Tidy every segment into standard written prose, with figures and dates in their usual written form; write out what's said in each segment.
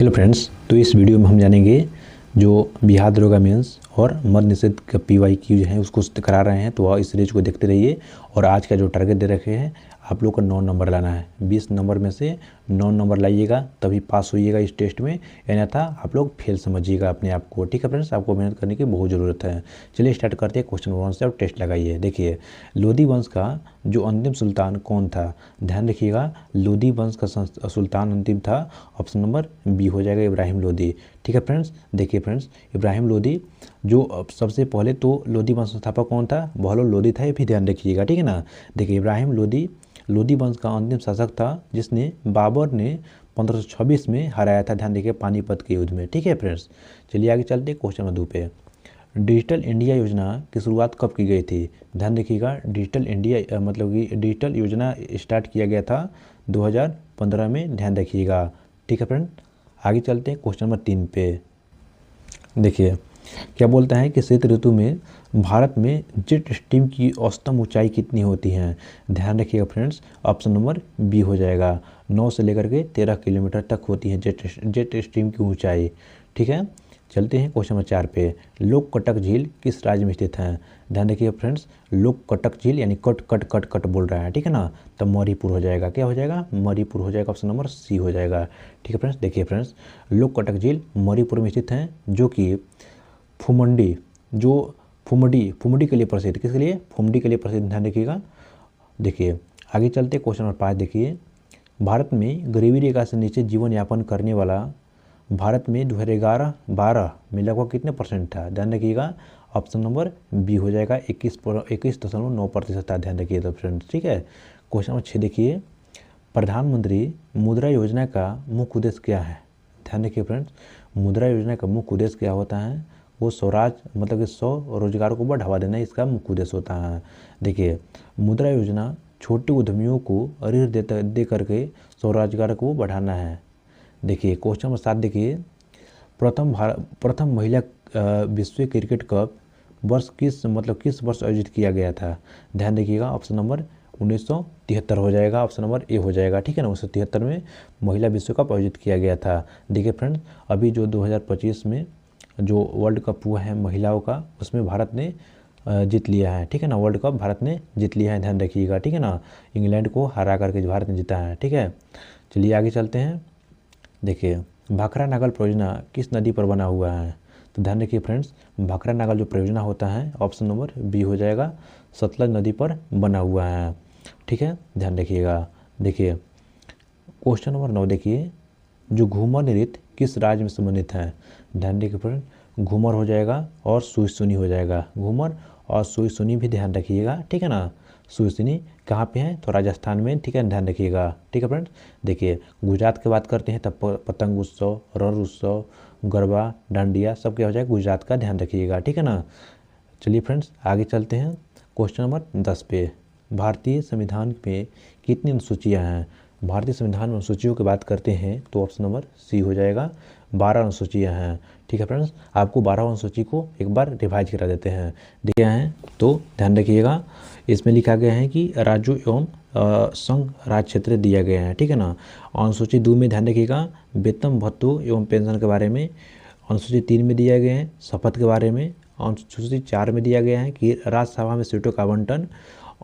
Hello friends, तो इस video में हम जानेंगे जो बिहार दरोगा मेंस और मद्य निषेध का PYQ जो है उसको करा रहे हैं, तो वह इस सीरीज को देखते रहिए। और आज का जो टारगेट दे रखे हैं आप लोग को 9 नंबर लाना है। 20 नंबर में से 9 नंबर लाइएगा तभी पास होइएगा इस टेस्ट में, अन्यथा आप लोग फेल समझिएगा अपने आप को। ठीक है फ्रेंड्स, आपको मेहनत करने की बहुत ज़रूरत है। चलिए स्टार्ट करते हैं क्वेश्चन 1 से और टेस्ट लगाइए। देखिए, लोदी वंश का जो अंतिम सुल्तान कौन था? ध्यान रखिएगा, लोदी वंश का सुल्तान अंतिम था। ऑप्शन नंबर बी हो जाएगा इब्राहिम लोदी। ठीक है फ्रेंड्स, देखिए फ्रेंड्स, इब्राहिम लोदी जो सबसे पहले तो लोदी वंश संस्थापक कौन था? बहलोल लोदी था, ये भी ध्यान रखिएगा। ठीक है ना। देखिए, इब्राहिम लोदी लोदी वंश का अंतिम शासक था जिसने बाबर ने 1526 में हराया था। ध्यान देखिए, पानीपत के युद्ध में। ठीक है फ्रेंड्स, चलिए आगे चलते क्वेश्चन नंबर 2 पे। डिजिटल इंडिया योजना की शुरुआत कब की गई थी? ध्यान रखिएगा, डिजिटल इंडिया मतलब कि डिजिटल योजना स्टार्ट किया गया था 2015 में। ध्यान रखिएगा। ठीक है फ्रेंड, आगे चलते हैं क्वेश्चन नंबर 3 पे। देखिए, क्या बोलता है कि शीत ऋतु में भारत में जेट स्ट्रीम की औसतन ऊंचाई कितनी होती है? ध्यान रखिएगा फ्रेंड्स, ऑप्शन नंबर बी हो जाएगा। 9 से लेकर के 13 किलोमीटर तक होती है जेट स्ट्रीम की ऊंचाई। ठीक है, चलते हैं क्वेश्चन नंबर 4 पे। लोककटक झील किस राज्य में स्थित है? ध्यान रखिए फ्रेंड्स, लोककटक झील यानी कट कट कट कट बोल रहा है। ठीक है ना, तब मणिपुर हो जाएगा। क्या हो जाएगा? मणिपुर हो जाएगा। ऑप्शन नंबर सी हो जाएगा। ठीक है फ्रेंड्स, देखिए फ्रेंड्स, लोककटक झील मणिपुर में स्थित है, जो कि फुमंडी फुमडी के लिए प्रसिद्ध। किसके लिए? फुमडी के लिए प्रसिद्ध। ध्यान रखिएगा। देखिए, आगे चलते क्वेश्चन नंबर 5। देखिए, भारत में गरीबी रेखा से नीचे जीवन यापन करने वाला भारत में 2011-12 में लगभग कितने परसेंट था? ध्यान रखिएगा, ऑप्शन नंबर बी हो जाएगा। 21.9% था। ध्यान रखिए तो फ्रेंड्स। ठीक है, क्वेश्चन नंबर 6 देखिए, प्रधानमंत्री मुद्रा योजना का मुख्य उद्देश्य क्या है? ध्यान रखिए फ्रेंड्स, मुद्रा योजना का मुख्य उद्देश्य क्या होता है? वो स्वराज मतलब कि स्वरोजगार को बढ़ावा देना इसका मुख्य उद्देश्य होता है। देखिए, मुद्रा योजना छोटे उद्यमियों को ऋण दे करके स्वरोजगार को बढ़ाना है। देखिए, क्वेश्चन नंबर 7 देखिए, प्रथम महिला विश्व क्रिकेट कप किस वर्ष आयोजित किया गया था? ध्यान रखिएगा, ऑप्शन नंबर 1973 हो जाएगा। ऑप्शन नंबर ए हो जाएगा। ठीक है ना, 1973 में महिला विश्व कप आयोजित किया गया था। देखिए फ्रेंड्स, अभी जो 2025 में जो वर्ल्ड कप हुआ है महिलाओं का, उसमें भारत ने जीत लिया है। ठीक है ना, वर्ल्ड कप भारत ने जीत लिया है। ध्यान रखिएगा। ठीक है ना, इंग्लैंड को हरा करके भारत ने जीता है। ठीक है, चलिए आगे चलते हैं। देखिए, भाखरा नागल परियोजना किस नदी पर बना हुआ है? तो ध्यान रखिए फ्रेंड्स, भाखरा नागल जो परियोजना होता है, ऑप्शन नंबर बी हो जाएगा, सतलज नदी पर बना हुआ है। ठीक है, ध्यान रखिएगा। देखिए, क्वेश्चन नंबर 9 देखिए, जो घूमर नृत्य किस राज्य में संबंधित है? ध्यान रखिए फ्रेंड, घूमर हो जाएगा और सुई हो जाएगा। घूमर और सुई भी ध्यान रखिएगा। ठीक है ना, सुई कहाँ पे है? तो राजस्थान में। ठीक है, ध्यान रखिएगा। ठीक है फ्रेंड्स, देखिए, गुजरात की बात करते हैं तब पतंग उत्सव, रण उत्सव, गरबा, डांडिया सब क्या हो जाएगा? गुजरात का। ध्यान रखिएगा। ठीक है ना, चलिए फ्रेंड्स आगे चलते हैं क्वेश्चन नंबर 10 पे। भारतीय संविधान में कितनी अनुसूचियाँ हैं? भारतीय संविधान में अनुसूचियों की बात करते हैं तो ऑप्शन नंबर सी हो जाएगा, 12 अनुसूचियाँ हैं। ठीक है फ्रेंड्स, आपको 12 अनुसूची को एक बार रिवाइज करा देते हैं। देखिए हैं तो ध्यान रखिएगा, इसमें लिखा गया है कि राज्यों एवं संघ राज्य क्षेत्र दिया गया है। ठीक है ना, अनुसूची 2 में ध्यान रखिएगा, वेतन भत्तों एवं पेंशन के बारे में। अनुसूची 3 में दिया गया है शपथ के बारे में। अनुसूची 4 में दिया गया है कि राज्यसभा में सीटों का आवंटन।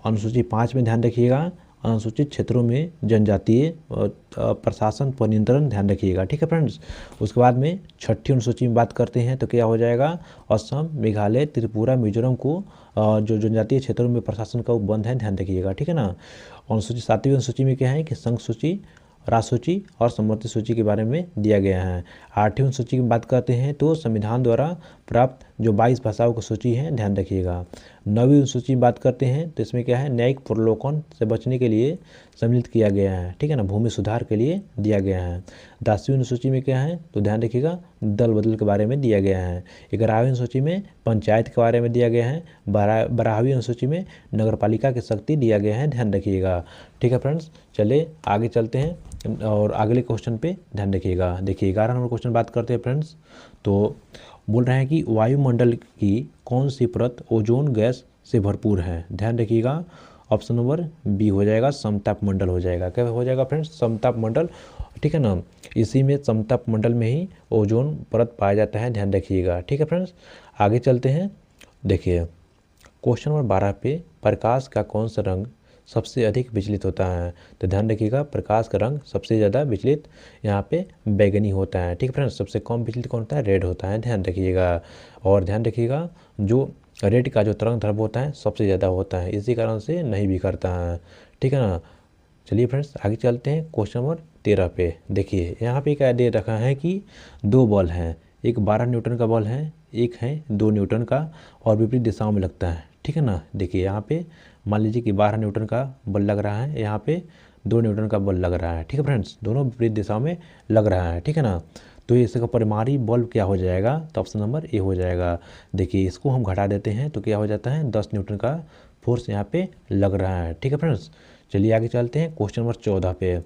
अनुसूची 5 में ध्यान रखिएगा, अनुसूचित क्षेत्रों में जनजातीय प्रशासन पर नियंत्रण। ध्यान रखिएगा। ठीक है फ्रेंड्स, उसके बाद में 6ठी अनुसूची में बात करते हैं तो क्या हो जाएगा? असम, मेघालय, त्रिपुरा, मिजोरम को जो जनजातीय क्षेत्रों में प्रशासन का बंद है। ध्यान रखिएगा। ठीक है ना, अनुसूची 7वीं अनुसूची में क्या है कि संघ सूची, राज्य सूची और सम्मति सूची के बारे में दिया गया है। 8वीं अनुसूची की बात करते हैं तो संविधान द्वारा प्राप्त जो 22 भाषाओं की सूची है। ध्यान रखिएगा। 9वीं अनुसूची की बात करते हैं तो इसमें क्या है? न्यायिक प्रलोभन से बचने के लिए सम्मिलित किया गया है। ठीक है ना, भूमि सुधार के लिए दिया गया है। 10वीं अनुसूची में क्या है? तो ध्यान रखिएगा, दल बदल के बारे में दिया गया है। 11वीं अनुसूची में पंचायत के बारे में दिया गया है। 12वीं अनुसूची में नगरपालिका की शक्ति दिया गया है। ध्यान रखिएगा। ठीक है फ्रेंड्स, चलिए आगे चलते हैं और अगले क्वेश्चन पे ध्यान रखिएगा। देखिए, 11 नंबर क्वेश्चन बात करते हैं फ्रेंड्स, तो बोल रहे हैं कि वायुमंडल की कौन सी परत ओजोन गैस से भरपूर है? ध्यान रखिएगा, ऑप्शन नंबर बी हो जाएगा, समताप मंडल हो जाएगा। क्या हो जाएगा फ्रेंड्स? समताप मंडल, ठीक है ना। इसी में समताप मंडल में ही ओजोन परत पाया जाता है, ध्यान रखिएगा, ठीक है फ्रेंड्स। आगे चलते हैं। देखिए क्वेश्चन नंबर 12 पे, प्रकाश का कौन सा रंग सबसे अधिक विचलित होता है? तो ध्यान रखिएगा, प्रकाश का रंग सबसे ज़्यादा विचलित यहाँ पे बैगनी होता है, ठीक है फ्रेंड्स। सबसे कम विचलित कौन होता है? रेड होता है, ध्यान रखिएगा। और ध्यान रखिएगा, जो रेड का जो तरंग दैर्ध्य होता है सबसे ज़्यादा होता है, इसी कारण से नहीं बिखरता है, ठीक है ना। चलिए फ्रेंड्स आगे चलते हैं क्वेश्चन नंबर 13 पे। देखिए यहाँ पे क्या दे रखा है कि 2 बॉल हैं, एक 12 न्यूटन का बॉल है, एक है 2 न्यूटन का और विपरीत दिशाओं में लगता है, ठीक है ना। देखिए यहाँ पे मान लीजिए कि 12 न्यूटन का बल लग रहा है, यहाँ पे 2 न्यूटन का बल लग रहा है, ठीक है फ्रेंड्स। दोनों विपरीत दिशाओं में लग रहा है, ठीक है ना। तो इसका परिमाणी बल क्या हो जाएगा? तो ऑप्शन नंबर ए हो जाएगा। देखिए इसको हम घटा देते हैं तो क्या हो जाता है? 10 न्यूटन का फोर्स यहाँ पे लग रहा है, ठीक है फ्रेंड्स। चलिए आगे चलते हैं क्वेश्चन नंबर 14 पे।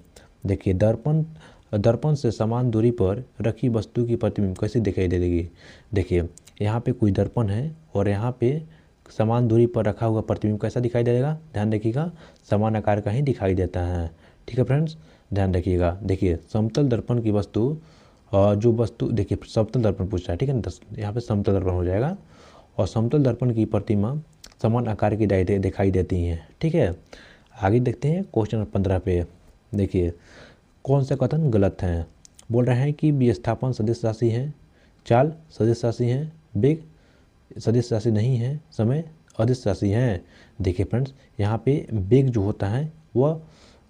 देखिए दर्पण से समान दूरी पर रखी वस्तु की प्रतिबिंब कैसे दिखाई दे देगी? देखिए यहाँ पे कोई दर्पण है और यहाँ पे समान दूरी पर रखा हुआ प्रतिबिंब कैसा दिखाई देगा? ध्यान रखिएगा, समान आकार का ही दिखाई देता है, ठीक है फ्रेंड्स, ध्यान रखिएगा। देखिए समतल दर्पण की वस्तु, जो वस्तु, देखिए समतल दर्पण पूछा है, ठीक है ना, यहाँ पे समतल दर्पण हो जाएगा। और समतल दर्पण की प्रतिमा समान आकार की दिखाई देती हैं, ठीक है। आगे देखते हैं क्वेश्चन नंबर 15 पे। देखिए कौन सा कथन गलत है? बोल रहे हैं कि विस्थापन सदिश राशि है, चाल सदिश राशि है, वेग सदिश राशि नहीं है, समय अदिश राशि है। देखिए फ्रेंड्स यहाँ पे वेग जो होता है वह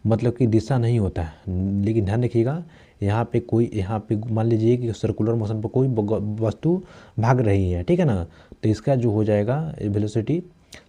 मतलब कि दिशा नहीं होता है, लेकिन ध्यान रखिएगा यहाँ पे मान लीजिए कि सर्कुलर मोशन पर कोई वस्तु भाग रही है, ठीक है ना। तो इसका जो हो जाएगा वेलोसिटी,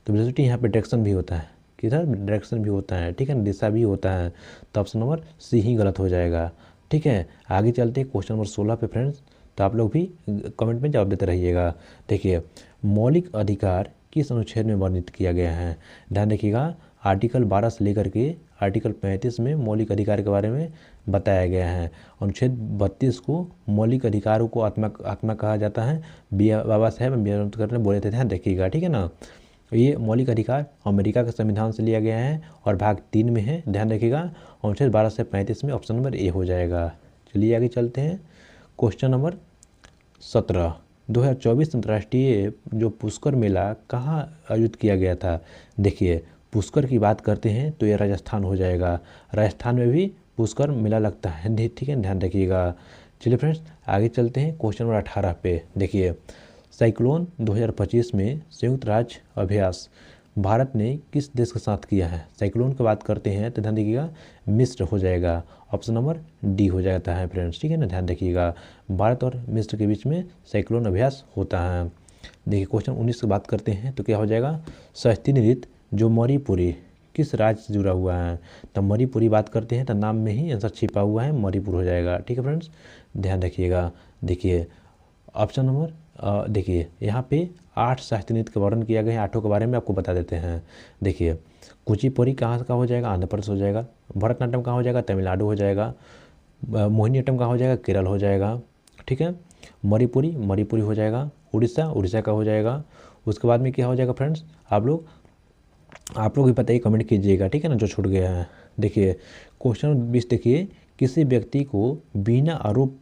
तो वेलोसिटी यहाँ पे डायरेक्शन भी होता है, किधर? डायरेक्शन भी होता है, ठीक है ना, दिशा भी होता है। तो ऑप्शन नंबर सी ही गलत हो जाएगा, ठीक है। आगे चलते हैं क्वेश्चन नंबर 16 पे फ्रेंड्स, तो आप लोग भी कमेंट में जवाब देते रहिएगा। देखिए मौलिक अधिकार किस अनुच्छेद में वर्णित किया गया है? ध्यान रखिएगा, आर्टिकल 12 से लेकर के आर्टिकल 35 में मौलिक अधिकार के बारे में बताया गया है। अनुच्छेद 32 को मौलिक अधिकारों को आत्मा कहा जाता है, बाबा साहेब अम्बेडकर ने बोले थे, ध्यान रखिएगा, ठीक है ना। ये मौलिक अधिकार अमेरिका के संविधान से लिया गया है और भाग 3 में है, ध्यान रखिएगा। अनुच्छेद 12 से 35 में ऑप्शन नंबर ए हो जाएगा। चलिए आगे चलते हैं क्वेश्चन नंबर 17। 2024 अंतर्राष्ट्रीय जो पुष्कर मेला कहाँ आयोजित किया गया था? देखिए पुष्कर की बात करते हैं तो ये राजस्थान हो जाएगा। राजस्थान में भी पुष्कर मेला लगता है, ठीक है, ध्यान रखिएगा। चलिए फ्रेंड्स आगे चलते हैं क्वेश्चन नंबर 18 पे। देखिए साइक्लोन 2025 में संयुक्त राज्य अभ्यास भारत ने किस देश के साथ किया है? साइक्लोन की बात करते हैं तो ध्यान रखिएगा मिस्र हो जाएगा, ऑप्शन नंबर डी हो जाता है फ्रेंड्स, ठीक है ना, ध्यान रखिएगा। भारत और मिस्र के बीच में साइक्लोन अभ्यास होता है। देखिए क्वेश्चन 19 की बात करते हैं तो क्या हो जाएगा? सहस्तिनी नृत्य जो मणिपुरी किस राज्य से जुड़ा हुआ है? तो मणिपुरी बात करते हैं तो नाम में ही आंसर छिपा हुआ है, मणिपुर हो जाएगा, ठीक है फ्रेंड्स, ध्यान रखिएगा। देखिए ऑप्शन नंबर देखिए यहाँ पे 8 शास्त्रीय नृत्य का वर्णन किया गया है, 8 के बारे में आपको बता देते हैं। देखिए कुचिपुड़ी कहाँ का हो जाएगा? आंध्र प्रदेश हो जाएगा। भरतनाट्यम कहाँ हो जाएगा? तमिलनाडु हो जाएगा। मोहिनीअट्टम कहाँ हो जाएगा? केरल हो जाएगा, ठीक है। मणिपुरी हो जाएगा। उड़ीसा का हो जाएगा। उसके बाद में क्या हो जाएगा फ्रेंड्स? आप लोग भी बताइए, कमेंट कीजिएगा, ठीक है ना, जो छूट गया है। देखिए क्वेश्चन 20 देखिए, किसी व्यक्ति को बिना आरोप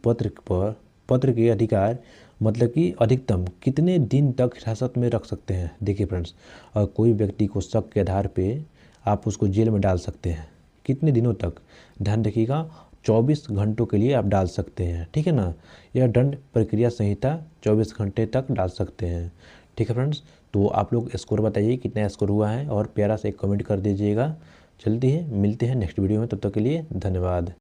पत्र के अधिकार मतलब कि अधिकतम कितने दिन तक हिरासत में रख सकते हैं? देखिए फ्रेंड्स कोई व्यक्ति को शक के आधार पे आप उसको जेल में डाल सकते हैं, कितने दिनों तक? ध्यान रखिएगा 24 घंटों के लिए आप डाल सकते हैं, ठीक है ना। यह दंड प्रक्रिया संहिता 24 घंटे तक डाल सकते हैं, ठीक है फ्रेंड्स। तो आप लोग स्कोर बताइए कितना स्कोर हुआ है और प्यारा से एक कमेंट कर दीजिएगा। चलते हैं, मिलते हैं नेक्स्ट वीडियो में, तब तक के लिए धन्यवाद।